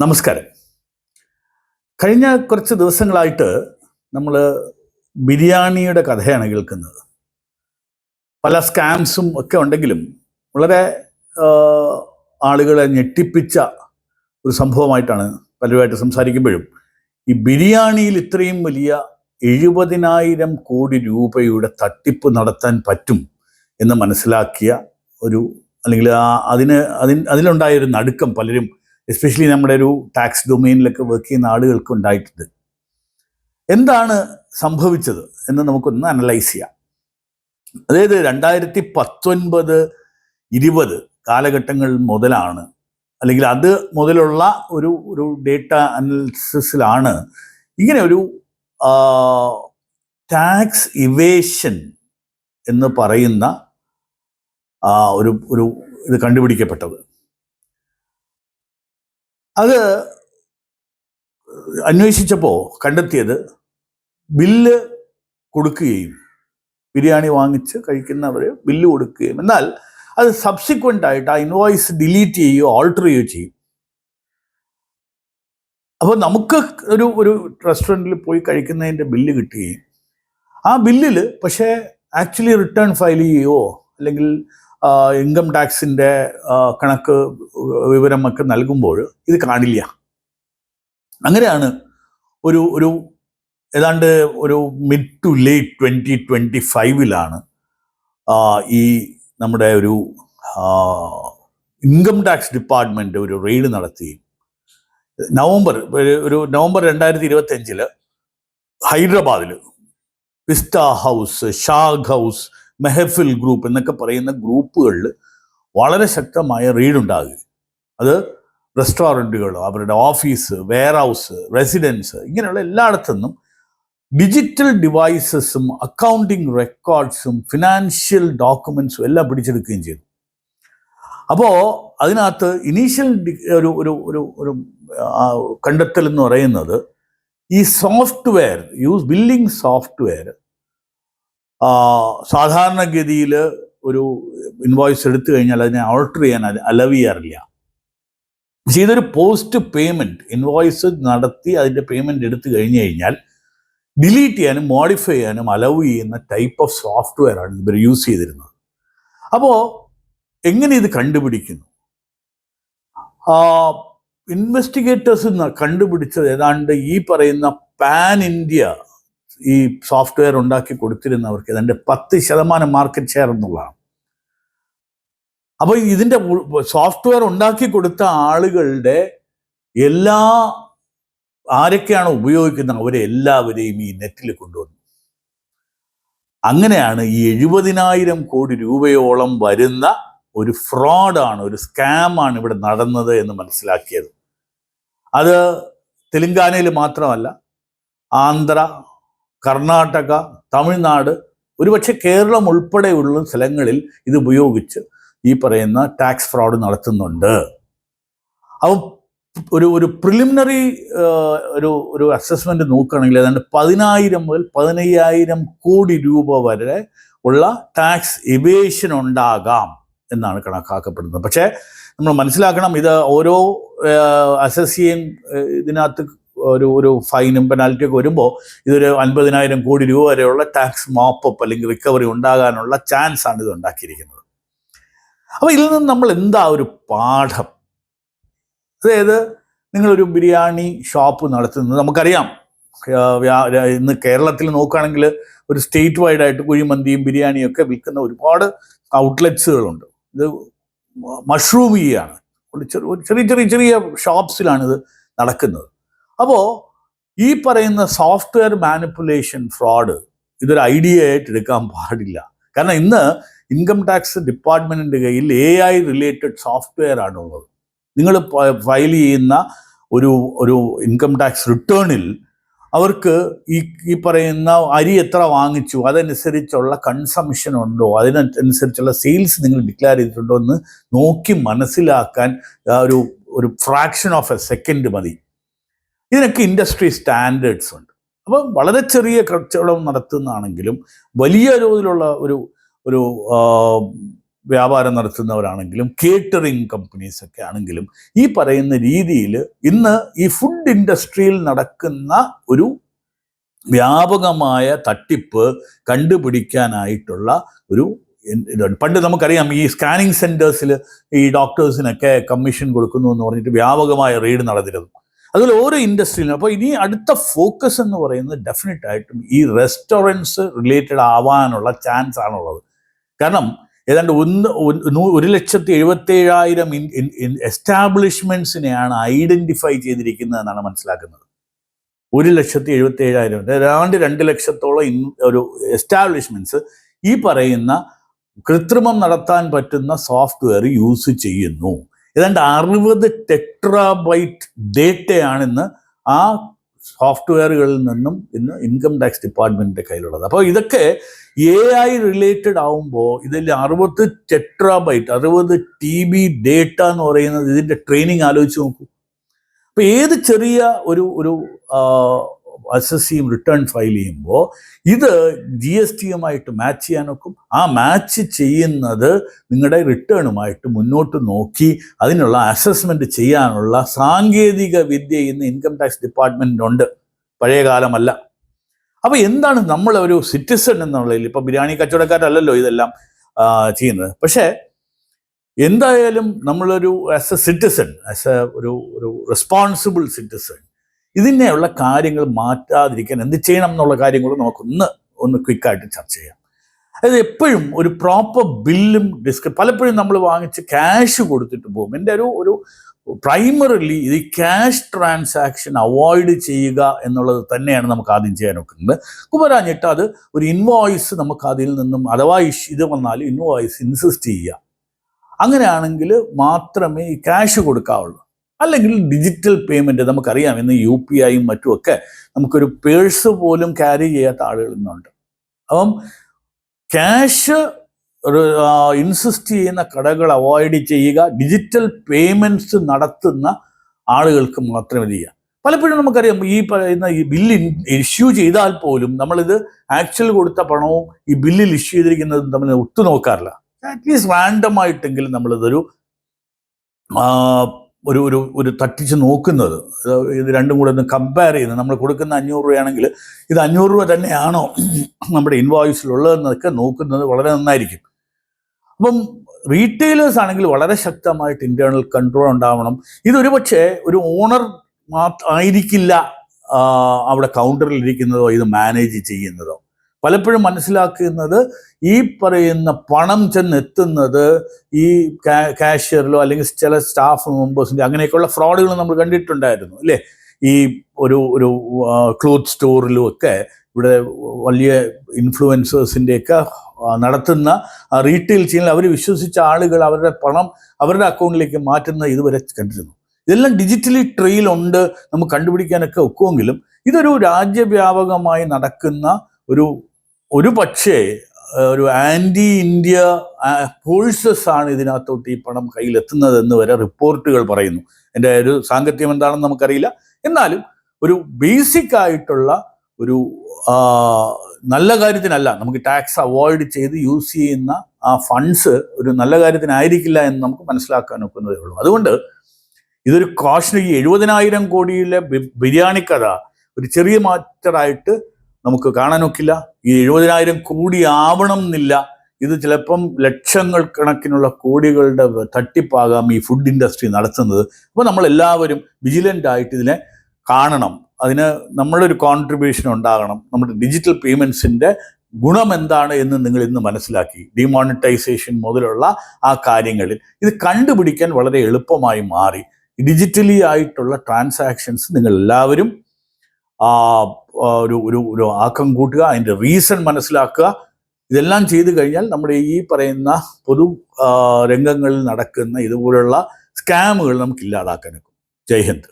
നമസ്കാരം. കഴിഞ്ഞ കുറച്ച് ദിവസങ്ങളായിട്ട് നമ്മൾ ബിരിയാണിയുടെ കഥയാണ് കേൾക്കുന്നത്. പല സ്കാംസും ഒക്കെ ഉണ്ടെങ്കിലും വളരെ ആളുകളെ ഞെട്ടിപ്പിച്ച ഒരു സംഭവമായിട്ടാണ് പലരുമായിട്ട് സംസാരിക്കുമ്പോഴും ഈ ബിരിയാണിയിൽ ഇത്രയും വലിയ 70,000 കോടി രൂപയുടെ തട്ടിപ്പ് നടത്താൻ പറ്റും എന്ന് മനസ്സിലാക്കിയ ഒരു അല്ലെങ്കിൽ അതിലുണ്ടായൊരു നടുക്കം പലരും, എസ്പെഷ്യലി നമ്മുടെ ഒരു ടാക്സ് ഡൊമെയിനിലൊക്കെ വർക്ക് ചെയ്യുന്ന ആളുകൾക്ക് ഉണ്ടായിട്ടുണ്ട്. എന്താണ് സംഭവിച്ചത് എന്ന് നമുക്കൊന്ന് അനലൈസ് ചെയ്യാം. അതായത് 2019-20 കാലഘട്ടങ്ങൾ മുതലാണ്, അല്ലെങ്കിൽ അത് മുതലുള്ള ഒരു ഡേറ്റ അനാലിസിസിലാണ് ഇങ്ങനെ ഒരു ടാക്സ് ഇവേഷൻ എന്ന് പറയുന്ന ഒരു ഇത് കണ്ടുപിടിക്കപ്പെട്ടത്. അത് അന്വേഷിച്ചപ്പോൾ കണ്ടെത്തിയത് ബില്ല് കൊടുക്കുകയും ബിരിയാണി വാങ്ങിച്ച് കഴിക്കുന്നവർ ബില്ല് കൊടുക്കുകയും, എന്നാൽ അത് സബ്സിക്വൻ്റ് ആയിട്ട് ആ ഇൻവോയ്സ് ഡിലീറ്റ് ചെയ്യുകയോ ഓൾട്ടർ ചെയ്യുകയോ ചെയ്യും. അപ്പോൾ നമുക്ക് ഒരു റെസ്റ്റോറൻറ്റിൽ പോയി കഴിക്കുന്നതിൻ്റെ ബില്ല് കിട്ടുകയും ആ ബില്ലിൽ പക്ഷേ ആക്ച്വലി റിട്ടേൺ ഫയൽ ചെയ്യുകയോ അല്ലെങ്കിൽ ഇൻകം ടാക്സിൻ്റെ കണക്ക് വിവരമൊക്കെ നൽകുമ്പോൾ ഇത് കാണില്ല. അങ്ങനെയാണ് ഒരു ഏതാണ്ട് ഒരു മിഡ് ടു ലേറ്റ് 2025 ഈ നമ്മുടെ ഒരു ഇൻകം ടാക്സ് ഡിപ്പാർട്ട്മെൻറ്റ് ഒരു റെയ്ഡ് നടത്തി. നവംബർ 2025 ഹൈദരാബാദിൽ പിസ്റ്റ ഹൗസ്, ഷാഗ് ഹൗസ്, മെഹഫിൽ ഗ്രൂപ്പ് എന്നൊക്കെ പറയുന്ന ഗ്രൂപ്പുകളിൽ വളരെ ശക്തമായ റെയ്ഡ് ഉണ്ടാകുക. അത് റെസ്റ്റോറൻറ്റുകൾ, അവരുടെ ഓഫീസ്, വെയർ ഹൗസ്, റെസിഡൻസ്, ഇങ്ങനെയുള്ള എല്ലായിടത്തുനിന്നും ഡിജിറ്റൽ ഡിവൈസസും അക്കൗണ്ടിങ് റെക്കോർഡ്സും ഫിനാൻഷ്യൽ ഡോക്യുമെൻസും എല്ലാം പിടിച്ചെടുക്കുകയും ചെയ്തു. അപ്പോൾ അതിനകത്ത് ഇനീഷ്യൽ ഒരു കണ്ടെത്തൽ എന്ന് പറയുന്നത് ഈ സോഫ്റ്റ്വെയർ ബില്ലിംഗ് സോഫ്റ്റ്വെയർ സാധാരണഗതിയിൽ ഒരു ഇൻവോയ്സ് എടുത്തു കഴിഞ്ഞാൽ അതിനെ ഓൾട്ടർ ചെയ്യാൻ അലവ് ചെയ്യാറില്ല. പക്ഷേ ഇതൊരു പോസ്റ്റ് പേയ്മെൻറ്റ് ഇൻവോയ്സ് നടത്തി അതിൻ്റെ പേയ്മെൻറ്റ് എടുത്തു കഴിഞ്ഞു കഴിഞ്ഞാൽ ഡിലീറ്റ് ചെയ്യാനും മോഡിഫൈ ചെയ്യാനും അലവ് ചെയ്യുന്ന ടൈപ്പ് ഓഫ് സോഫ്റ്റ്വെയർ ആണ് ഇവർ യൂസ് ചെയ്തിരുന്നത്. അപ്പോൾ എങ്ങനെ ഇത് കണ്ടുപിടിക്കുന്നു? ഇൻവെസ്റ്റിഗേറ്റേഴ്സ് കണ്ടുപിടിച്ചത് ഏതാണ്ട് ഈ പറയുന്ന പാൻ ഇന്ത്യ ഈ സോഫ്റ്റ്വെയർ ഉണ്ടാക്കി കൊടുത്തിരുന്നവർക്ക് ഏതാണ്ട് 10% മാർക്കറ്റ് ഷെയർ എന്നുള്ളതാണ്. അപ്പോൾ ഇതിൻ്റെ സോഫ്റ്റ്വെയർ ഉണ്ടാക്കി കൊടുത്ത ആളുകളുടെ ആരൊക്കെയാണോ ഉപയോഗിക്കുന്നത് അവരെ എല്ലാവരെയും ഈ നെറ്റിൽ കൊണ്ടുവന്നു. അങ്ങനെയാണ് ഈ 70,000 കോടി രൂപയോളം വരുന്ന ഒരു ഫ്രോഡാണ്, ഒരു സ്കാമാണ് ഇവിടെ നടന്നത് എന്ന് മനസ്സിലാക്കിയത്. അത് തെലുങ്കാനയിൽ മാത്രമല്ല, ആന്ധ്ര, കർണാടക, തമിഴ്നാട്, ഒരുപക്ഷെ കേരളം ഉൾപ്പെടെയുള്ള സ്ഥലങ്ങളിൽ ഇത് ഉപയോഗിച്ച് ഈ പറയുന്ന ടാക്സ് ഫ്രോഡ് നടത്തുന്നുണ്ട്. അപ്പം ഒരു പ്രിലിമിനറി ഒരു അസസ്മെന്റ് നോക്കുകയാണെങ്കിൽ ഏതാണ്ട് 10,000 മുതൽ 15,000 കോടി രൂപ വരെ ഉള്ള ടാക്സ് ഇവേഷൻ ഉണ്ടാകാം എന്നാണ് കണക്കാക്കപ്പെടുന്നത്. പക്ഷേ നമ്മൾ മനസ്സിലാക്കണം, ഇത് ഓരോ അസസ് ചെയ്യും ഇതിനകത്ത് ഒരു ഫൈനും പെനാൽറ്റിയൊക്കെ വരുമ്പോൾ ഇതൊരു 50,000 കോടി രൂപ വരെയുള്ള ടാക്സ് മോപ്പപ്പ് അല്ലെങ്കിൽ റിക്കവറി ഉണ്ടാകാനുള്ള ചാൻസ് ആണ് ഇത് ഉണ്ടാക്കിയിരിക്കുന്നത്. അപ്പോൾ ഇതിൽ നിന്ന് നമ്മൾ എന്താ ഒരു പാഠം? അതായത് നിങ്ങളൊരു ബിരിയാണി ഷോപ്പ് നടത്തുന്നത് നമുക്കറിയാം. ഇന്ന് കേരളത്തിൽ നോക്കുകയാണെങ്കിൽ ഒരു സ്റ്റേറ്റ് വൈഡായിട്ട് കുഴിമന്തിയും ബിരിയാണിയും ഒക്കെ വിൽക്കുന്ന ഒരുപാട് ഔട്ട്ലെറ്റ്സുകളുണ്ട്. ഇത് മഷ്റൂം ചെയ്യാണ്, ചെറിയ ഷോപ്സിലാണിത് നടക്കുന്നത്. അപ്പോൾ ഈ പറയുന്ന സോഫ്റ്റ്വെയർ മാനിപ്പുലേഷൻ ഫ്രോഡ് ഇതൊരു ഐഡിയ ആയിട്ട് എടുക്കാൻ പാടില്ല. കാരണം ഇന്ന് ഇൻകം ടാക്സ് ഡിപ്പാർട്ട്മെൻറ്റിൻ്റെ കയ്യിൽ AI റിലേറ്റഡ് സോഫ്റ്റ്വെയർ ആണുള്ളത്. നിങ്ങൾ ഫയൽ ചെയ്യുന്ന ഒരു ഇൻകം ടാക്സ് റിട്ടേണിൽ അവർക്ക് ഈ പറയുന്ന അരി എത്ര വാങ്ങിച്ചു, അതനുസരിച്ചുള്ള കൺസംഷൻ ഉണ്ടോ, അതിനനുസരിച്ചുള്ള സെയിൽസ് നിങ്ങൾ ഡിക്ലെയർ ചെയ്തിട്ടുണ്ടോ എന്ന് നോക്കി മനസ്സിലാക്കാൻ ഒരു ഫ്രാക്ഷൻ ഓഫ് എ സെക്കൻഡ് മതി. ഇതിനൊക്കെ ഇൻഡസ്ട്രി സ്റ്റാൻഡേർഡ്സ് ഉണ്ട്. അപ്പം വളരെ ചെറിയ കച്ചവടം നടത്തുന്നതാണെങ്കിലും വലിയ തോതിലുള്ള ഒരു വ്യാപാരം നടത്തുന്നവരാണെങ്കിലും കേറ്ററിംഗ് കമ്പനീസ് ഒക്കെ ആണെങ്കിലും ഈ പറയുന്ന രീതിയിൽ ഇന്ന് ഈ ഫുഡ് ഇൻഡസ്ട്രിയിൽ നടക്കുന്ന ഒരു വ്യാപകമായ തട്ടിപ്പ് കണ്ടുപിടിക്കാനായിട്ടുള്ള ഒരു ഇതാണ്. പണ്ട് നമുക്കറിയാം ഈ സ്കാനിങ് സെന്റേഴ്സിൽ ഈ ഡോക്ടേഴ്സിനൊക്കെ കമ്മീഷൻ കൊടുക്കുന്നു എന്ന് പറഞ്ഞിട്ട് വ്യാപകമായ റെയ്ഡ് നടന്നിരുന്നു. അതുപോലെ ഓരോ ഇൻഡസ്ട്രിയിലും. അപ്പോൾ ഇനി അടുത്ത ഫോക്കസ് എന്ന് പറയുന്നത് ഡെഫിനറ്റ് ആയിട്ടും ഈ റെസ്റ്റോറൻറ്റ്സ് റിലേറ്റഡ് ആവാനുള്ള ചാൻസ് ആണുള്ളത്. കാരണം ഏതാണ്ട് 1,77,000 എസ്റ്റാബ്ലിഷ്മെന്റ്സിനെയാണ് ഐഡന്റിഫൈ ചെയ്തിരിക്കുന്നത് എന്നാണ് മനസ്സിലാക്കുന്നത്. 1,77,000 ഏതാണ്ട് 2 ലക്ഷത്തോളം ഒരു എസ്റ്റാബ്ലിഷ്മെന്റ്സ് ഈ പറയുന്ന കൃത്രിമം നടത്താൻ പറ്റുന്ന സോഫ്റ്റ്വെയർ യൂസ് ചെയ്യുന്നു. ഏതാണ്ട് 60 ടെട്രാബൈറ്റ് ഡേറ്റയാണിന്ന് ആ സോഫ്റ്റ്വെയറുകളിൽ നിന്നും ഇന്ന് ഇൻകം ടാക്സ് ഡിപ്പാർട്ട്മെന്റിന്റെ കയ്യിലുള്ളത്. അപ്പോൾ ഇതൊക്കെ AI റിലേറ്റഡ് ആവുമ്പോൾ ഇതിൽ 60 ടെട്രാബൈറ്റ് 60 TB ഡേറ്റ എന്ന് പറയുന്നത് ഇതിന്റെ ട്രെയിനിങ് ആലോചിച്ച് നോക്കൂ. അപ്പൊ ഏത് ചെറിയ ഒരു അസസ്സിയും റിട്ടേൺ ഫയൽ ചെയ്യുമ്പോൾ ഇത് GSTയുമായിട്ട് മാച്ച് ചെയ്യാൻ നോക്കും. ആ മാച്ച് ചെയ്യുന്നത് നിങ്ങളുടെ റിട്ടേണുമായിട്ട് മുന്നോട്ട് നോക്കി അതിനുള്ള അസസ്മെന്റ് ചെയ്യാനുള്ള സാങ്കേതിക വിദ്യ ഇന്ന് ഇൻകം ടാക്സ് ഡിപ്പാർട്ട്മെന്റിനുണ്ട്, പഴയ കാലമല്ല. അപ്പൊ എന്താണ് നമ്മൾ ഒരു സിറ്റിസൺ എന്നുള്ളതിൽ, ഇപ്പൊ ബിരിയാണി കച്ചവടക്കാരല്ലല്ലോ ഇതെല്ലാം ചെയ്യുന്നത്. പക്ഷേ എന്തായാലും നമ്മളൊരു as A citizen, as A ഒരു റെസ്പോൺസിബിൾ സിറ്റിസൺ ഇതിനെയുള്ള കാര്യങ്ങൾ മാറ്റാതിരിക്കാൻ എന്ത് ചെയ്യണം എന്നുള്ള കാര്യങ്ങൾ നമുക്കൊന്ന് ക്വിക്കായിട്ട് ചർച്ച ചെയ്യാം. അതായത് എപ്പോഴും ഒരു പ്രോപ്പർ ബില്ലും പലപ്പോഴും നമ്മൾ വാങ്ങിച്ച് ക്യാഷ് കൊടുത്തിട്ട് പോകും. എൻ്റെ ഒരു പ്രൈമറിലി ഇത് ക്യാഷ് ട്രാൻസാക്ഷൻ അവോയ്ഡ് ചെയ്യുക എന്നുള്ളത് തന്നെയാണ് നമുക്ക് ആദ്യം ചെയ്യാൻ നോക്കുന്നത്. കുമരാഞ്ഞിട്ട് അത് ഒരു ഇൻവോയ്സ് നമുക്ക് അതിൽ നിന്നും അഥവാ ഇത് വന്നാൽ ഇൻവോയ്സ് ഇൻസിസ്റ്റ് ചെയ്യുക. അങ്ങനെയാണെങ്കിൽ മാത്രമേ ഈ ക്യാഷ് കൊടുക്കാവുള്ളൂ. അല്ലെങ്കിൽ ഡിജിറ്റൽ പേയ്മെൻറ്റ് നമുക്കറിയാം, ഇന്ന് UPIയും മറ്റുമൊക്കെ നമുക്കൊരു പേഴ്സ് പോലും ക്യാരി ചെയ്യാത്ത ആളുകൾ ഇന്നുണ്ട്. അപ്പം ക്യാഷ് ഇൻസിസ്റ്റ് ചെയ്യുന്ന കടകൾ അവോയ്ഡ് ചെയ്യുക, ഡിജിറ്റൽ പേയ്മെൻറ്റ്സ് നടത്തുന്ന ആളുകൾക്ക് മാത്രമേ ചെയ്യുക. പലപ്പോഴും നമുക്കറിയാം ഈ പറയുന്ന ഈ ബില്ല് ഇഷ്യൂ ചെയ്താൽ പോലും നമ്മളിത് ആക്ച്വൽ കൊടുത്ത പണവും ഈ ബില്ലിൽ ഇഷ്യൂ ചെയ്തിരിക്കുന്നതും തമ്മിൽ ഒത്തുനോക്കാറില്ല. അറ്റ്ലീസ്റ്റ് റാൻഡമായിട്ടെങ്കിലും നമ്മളിതൊരു ഒരു തട്ടിച്ച് നോക്കുന്നത്, ഇത് രണ്ടും കൂടെ ഒന്ന് കമ്പയർ ചെയ്യുന്നത്. നമ്മൾ കൊടുക്കുന്ന 500 രൂപയാണെങ്കിൽ ഇത് 500 രൂപ തന്നെയാണോ നമ്മുടെ ഇൻവോയ്സിലുള്ളതെന്നൊക്കെ നോക്കുന്നത് വളരെ നന്നായിരിക്കും. അപ്പം റീറ്റെയിലേഴ്സ് ആണെങ്കിൽ വളരെ ശക്തമായിട്ട് ഇന്റേണൽ കൺട്രോൾ ഉണ്ടാവണം. ഇതൊരു പക്ഷേ ഒരു ഓണർ ആയിരിക്കില്ല അവിടെ കൗണ്ടറിൽ ഇരിക്കുന്നതോ ഇത് മാനേജ് ചെയ്യുന്നതോ. പലപ്പോഴും മനസ്സിലാക്കുന്നത് ഈ പറയുന്ന പണം ചെന്നെത്തുന്നത് ഈ കാഷ്യറിലോ അല്ലെങ്കിൽ ചില സ്റ്റാഫ് മെമ്പേഴ്സിൻ്റെ അങ്ങനെയൊക്കെയുള്ള ഫ്രോഡുകൾ നമ്മൾ കണ്ടിട്ടുണ്ടായിരുന്നു അല്ലേ. ഈ ഒരു ക്ലോത്ത് സ്റ്റോറിലും ഒക്കെ ഇവിടെ വലിയ ഇൻഫ്ലുവൻസേഴ്സിൻ്റെയൊക്കെ നടത്തുന്ന റീറ്റെയിൽ ചെയ്യുന്ന അവർ വിശ്വസിച്ച ആളുകൾ അവരുടെ പണം അവരുടെ അക്കൗണ്ടിലേക്ക് മാറ്റുന്ന ഇതുവരെ കണ്ടിരുന്നു. ഇതെല്ലാം ഡിജിറ്റലി ട്രെയിലുണ്ട്, നമുക്ക് കണ്ടുപിടിക്കാനൊക്കെ ഒക്കുമെങ്കിലും ഇതൊരു രാജ്യവ്യാപകമായി നടക്കുന്ന ഒരു പക്ഷേ ഒരു ആൻറ്റി ഇന്ത്യ ഫോഴ്സസ് ആണ് ഇതിനകത്തോട്ട് ഈ പണം കയ്യിലെത്തുന്നതെന്ന് വരെ റിപ്പോർട്ടുകൾ പറയുന്നു. എൻ്റെ ഒരു സാങ്കത്യം എന്താണെന്ന് നമുക്കറിയില്ല. എന്നാലും ഒരു ബേസിക് ആയിട്ടുള്ള ഒരു നല്ല കാര്യത്തിനല്ല, നമുക്ക് ടാക്സ് അവോയ്ഡ് ചെയ്ത് യൂസ് ചെയ്യുന്ന ആ ഫണ്ട്സ് ഒരു നല്ല കാര്യത്തിനായിരിക്കില്ല എന്ന് നമുക്ക് മനസ്സിലാക്കാൻ ഒക്കുന്നതേ ഉള്ളൂ. അതുകൊണ്ട് ഇതൊരു കോഷന് 70,000 കോടിയിലെ ബിരിയാണി കഥ ഒരു ചെറിയ മാറ്ററായിട്ട് നമുക്ക് കാണാനൊക്കില്ല. ഈ 70,000 കോടി ആവണം എന്നില്ല. ഇത് ചിലപ്പം ലക്ഷങ്ങൾ കണക്കിനുള്ള കോടികളുടെ തട്ടിപ്പാകാം ഈ ഫുഡ് ഇൻഡസ്ട്രി നടത്തുന്നത്. അപ്പോൾ നമ്മളെല്ലാവരും വിജിലൻ്റ് ആയിട്ട് ഇതിനെ കാണണം. അതിന് നമ്മളൊരു കോൺട്രിബ്യൂഷൻ ഉണ്ടാകണം. നമ്മുടെ ഡിജിറ്റൽ പേയ്മെൻറ്റ്സിൻ്റെ ഗുണം എന്താണ് എന്ന് നിങ്ങൾ ഇന്ന് മനസ്സിലാക്കി. ഡിമോണിറ്റൈസേഷൻ മുതലുള്ള ആ കാര്യങ്ങളിൽ ഇത് കണ്ടുപിടിക്കാൻ വളരെ എളുപ്പമായി മാറി. ഡിജിറ്റലി ആയിട്ടുള്ള ട്രാൻസാക്ഷൻസ് നിങ്ങൾ എല്ലാവരും ഒരു ആക്കം കൂട്ടുക, അതിൻ്റെ റീസൺ മനസ്സിലാക്കുക. ഇതെല്ലാം ചെയ്തു കഴിഞ്ഞാൽ നമ്മുടെ ഈ പറയുന്ന പൊതു രംഗങ്ങളിൽ നടക്കുന്ന ഇതുപോലുള്ള സ്കാമുകൾ നമുക്ക് ഇല്ലാതാക്കാൻ ഒക്കും. ജയ് ഹിന്ദ്.